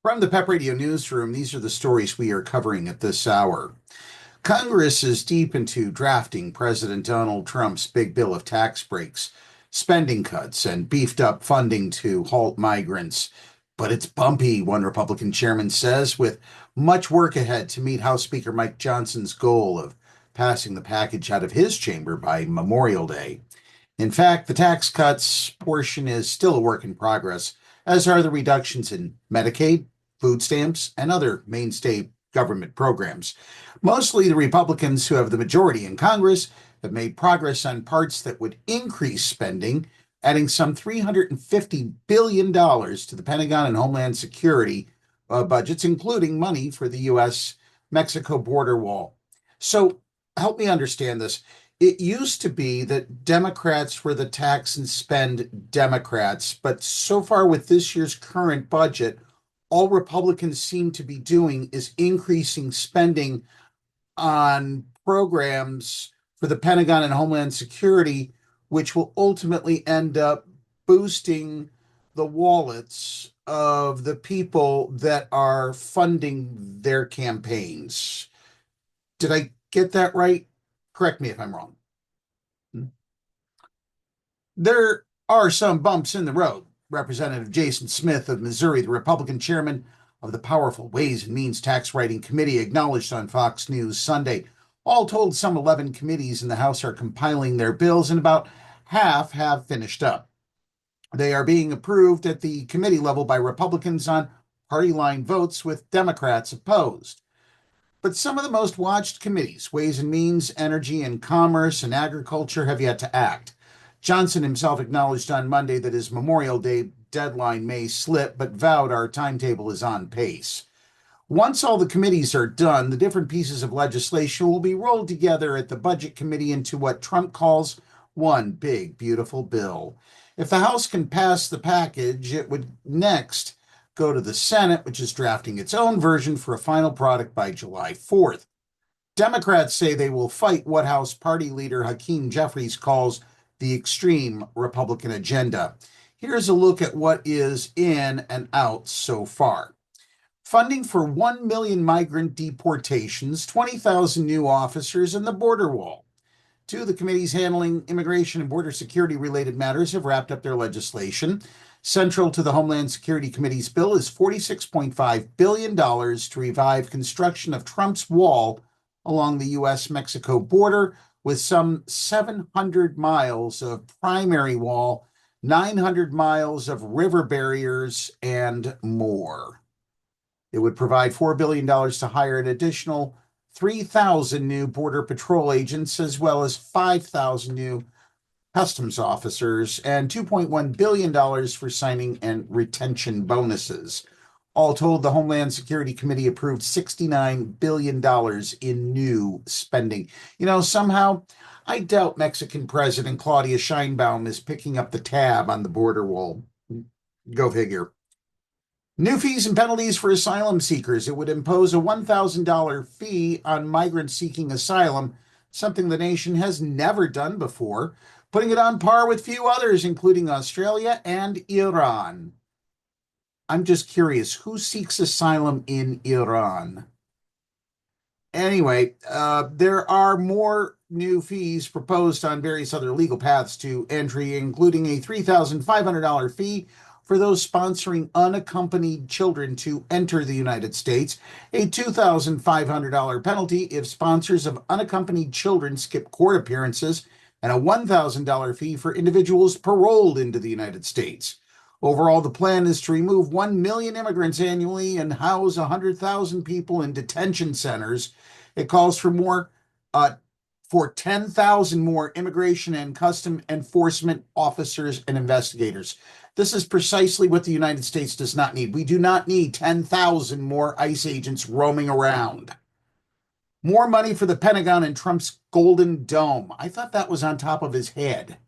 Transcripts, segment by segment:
From the PEP Radio Newsroom, these are the stories we are covering at this hour. Congress is deep into drafting President Donald Trump's big bill of tax breaks, spending cuts, and beefed up funding to halt migrants. But it's bumpy, one Republican chairman says, with much work ahead to meet House Speaker Mike Johnson's goal of passing the package out of his chamber by Memorial Day. In fact, the tax cuts portion is still a work in progress, as are the reductions in Medicaid, food stamps, and other mainstay government programs. Mostly the Republicans who have the majority in Congress have made progress on parts that would increase spending, adding some $350 billion to the Pentagon and Homeland Security budgets, including money for the U.S. Mexico border wall. So help me understand this. It used to be that Democrats were the tax and spend Democrats, but so far with this year's current budget, all Republicans seem to be doing is increasing spending on programs for the Pentagon and Homeland Security, which will ultimately end up boosting the wallets of the people that are funding their campaigns. Did I get that right? Correct me if I'm wrong. There are some bumps in the road. Representative Jason Smith of Missouri, the Republican chairman of the powerful Ways and Means Tax Writing Committee, acknowledged on Fox News Sunday. All told, some 11 committees in the House are compiling their bills, and about half have finished up. They are being approved at the committee level by Republicans on party line votes, with Democrats opposed. But some of the most watched committees, Ways and Means, Energy and Commerce, and Agriculture, have yet to act. Johnson himself acknowledged on Monday that his Memorial Day deadline may slip, but vowed our timetable is on pace. Once all the committees are done, the different pieces of legislation will be rolled together at the Budget Committee into what Trump calls one big, beautiful bill. If the House can pass the package, it would next go to the Senate, which is drafting its own version for a final product by July 4th. Democrats say they will fight what House Party Leader Hakeem Jeffries calls the extreme Republican agenda. Here's a look at what is in and out so far. Funding for 1 million migrant deportations, 20,000 new officers, and the border wall. Two of the committees handling immigration and border security related matters have wrapped up their legislation. Central to the Homeland Security Committee's bill is $46.5 billion to revive construction of Trump's wall along the U.S.-Mexico border, with some 700 miles of primary wall, 900 miles of river barriers, and more. It would provide $4 billion to hire an additional 3,000 new Border Patrol agents, as well as 5,000 new customs officers, and $2.1 billion for signing and retention bonuses. All told, the Homeland Security Committee approved $69 billion in new spending. Somehow, I doubt Mexican President Claudia Sheinbaum is picking up the tab on the border wall. Go figure. New fees and penalties for asylum seekers. It would impose a $1,000 fee on migrants seeking asylum, something the nation has never done before, putting it on par with few others, including Australia and Iran. I'm just curious, who seeks asylum in Iran? Anyway, there are more new fees proposed on various other legal paths to entry, including a $3,500 fee for those sponsoring unaccompanied children to enter the United States, a $2,500 penalty if sponsors of unaccompanied children skip court appearances, and a $1,000 fee for individuals paroled into the United States. Overall, the plan is to remove 1 million immigrants annually and house 100,000 people in detention centers. It calls for 10,000 more immigration and custom enforcement officers and investigators. This is precisely what the United States does not need. We do not need 10,000 more ICE agents roaming around. More money for the Pentagon and Trump's Golden Dome. I thought that was on top of his head.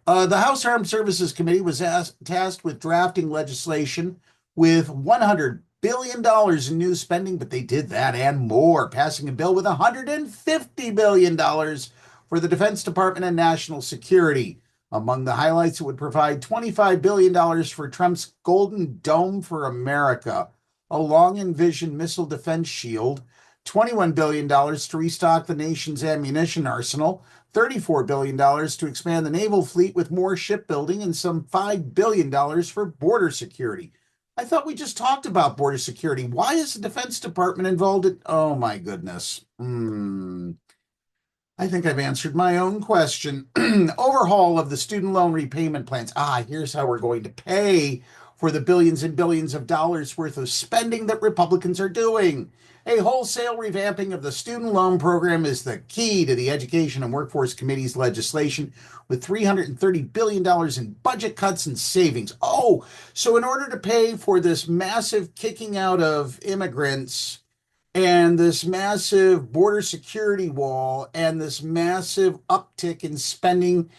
The House Armed Services Committee was tasked with drafting legislation with $100 billion in new spending, but they did that and more, passing a bill with $150 billion for the Defense Department and national security. Among the highlights, it would provide $25 billion for Trump's Golden Dome for America, a long-envisioned missile defense shield, $21 billion to restock the nation's ammunition arsenal, $34 billion to expand the naval fleet with more shipbuilding, and some $5 billion for border security. I thought we just talked about border security. Why is the Defense Department involved in? Oh my goodness. I think I've answered my own question. Overhaul of the student loan repayment plans. Here's how we're going to pay for the billions and billions of dollars worth of spending that Republicans are doing. A wholesale revamping of the student loan program is the key to the Education and Workforce Committee's legislation, with $330 billion in budget cuts and savings. So in order to pay for this massive kicking out of immigrants and this massive border security wall and this massive uptick in spending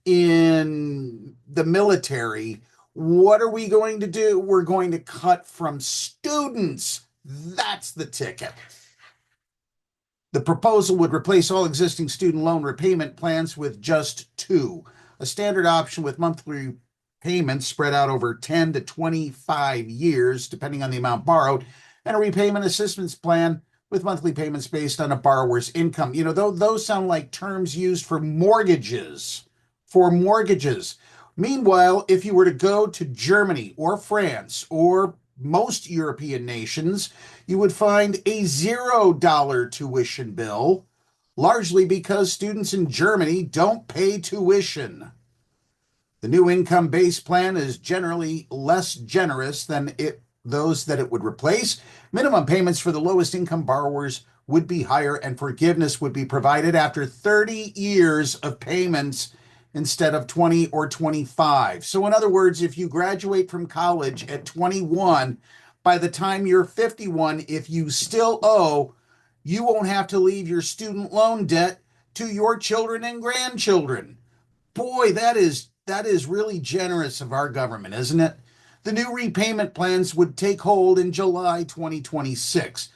in the military, what are we going to do? We're going to cut from students. That's the ticket. The proposal would replace all existing student loan repayment plans with just two: a standard option with monthly payments spread out over 10 to 25 years, depending on the amount borrowed, and a repayment assistance plan with monthly payments based on a borrower's income. Those sound like terms used for mortgages. Meanwhile, if you were to go to Germany or France or most European nations, you would find a $0 tuition bill, largely because students in Germany don't pay tuition. The new income-based plan is generally less generous than those that it would replace. Minimum payments for the lowest income borrowers would be higher, and forgiveness would be provided after 30 years of payments instead of 20 or 25. So in other words, if you graduate from college at 21, by the time you're 51, if you still owe, you won't have to leave your student loan debt to your children and grandchildren. Boy, that is really generous of our government, isn't it? The new repayment plans would take hold in July 2026.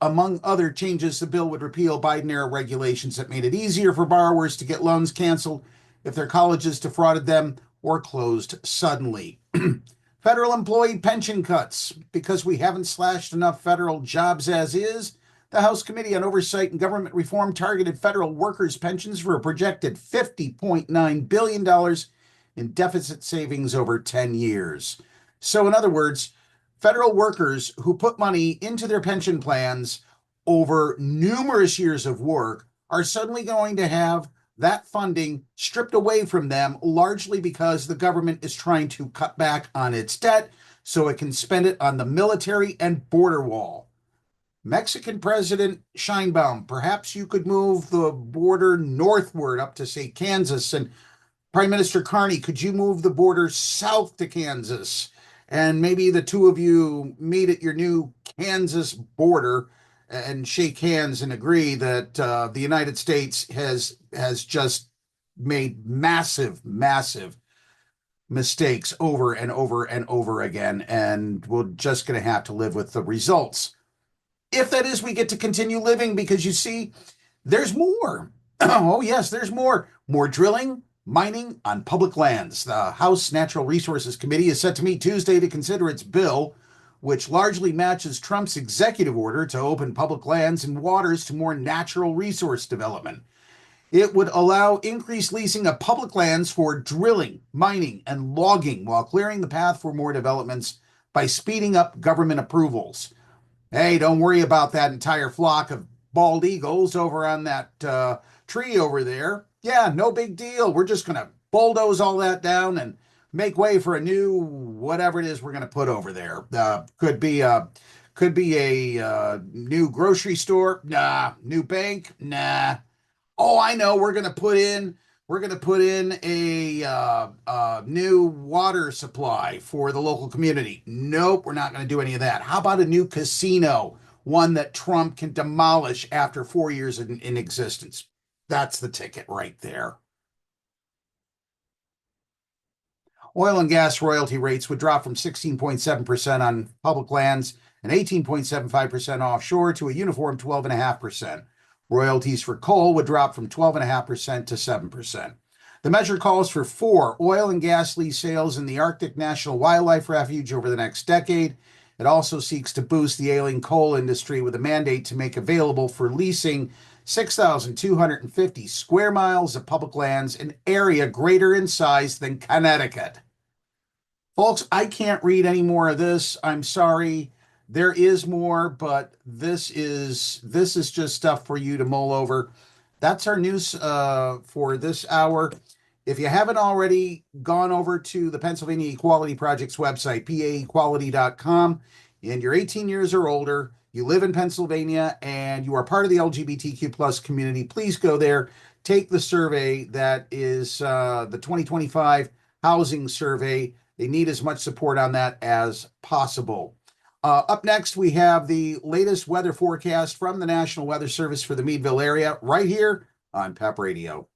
Among other changes, the bill would repeal Biden-era regulations that made it easier for borrowers to get loans canceled if their colleges defrauded them or closed suddenly. Federal employee pension cuts. Because we haven't slashed enough federal jobs as is, the House Committee on Oversight and Government Reform targeted federal workers' pensions for a projected $50.9 billion in deficit savings over 10 years. So in other words, federal workers who put money into their pension plans over numerous years of work are suddenly going to have that funding stripped away from them, largely because the government is trying to cut back on its debt so it can spend it on the military and border wall. Mexican President Sheinbaum, perhaps you could move the border northward up to, say, Kansas, and Prime Minister Carney, could you move the border south to Kansas? And maybe the two of you meet at your new Kansas border and shake hands and agree that the United States has just made massive mistakes over and over and over again, and we're just going to have to live with the results. If that is, we get to continue living, because you see, there's more. Oh yes, there's more. More drilling, mining on public lands. The House Natural Resources Committee is set to meet Tuesday to consider its bill, which largely matches Trump's executive order to open public lands and waters to more natural resource development. It would allow increased leasing of public lands for drilling, mining, and logging, while clearing the path for more developments by speeding up government approvals. Hey, don't worry about that entire flock of bald eagles over on that tree over there. Yeah, no big deal. We're just going to bulldoze all that down and make way for a new whatever it is we're going to put over there. Could be a new grocery store. Nah. New bank. Nah. Oh, I know. We're going to put in a new water supply for the local community. Nope, we're not going to do any of that. How about a new casino, one that Trump can demolish after 4 years in existence? That's the ticket right there. Oil and gas royalty rates would drop from 16.7% on public lands and 18.75% offshore to a uniform 12.5%. Royalties for coal would drop from 12.5% to 7%. The measure calls for 4 oil and gas lease sales in the Arctic National Wildlife Refuge over the next decade, It also seeks to boost the ailing coal industry with a mandate to make available for leasing 6,250 square miles of public lands, an area greater in size than Connecticut. Folks, I can't read any more of this. I'm sorry. There is more, but this is just stuff for you to mull over. That's our news for this hour. If you haven't already gone over to the Pennsylvania Equality Project's website, paequality.com, and you're 18 years or older, you live in Pennsylvania, and you are part of the LGBTQ plus community, please go there, take the survey that is the 2025 housing survey. They need as much support on that as possible. Up next, we have the latest weather forecast from the National Weather Service for the Meadville area right here on PEP Radio.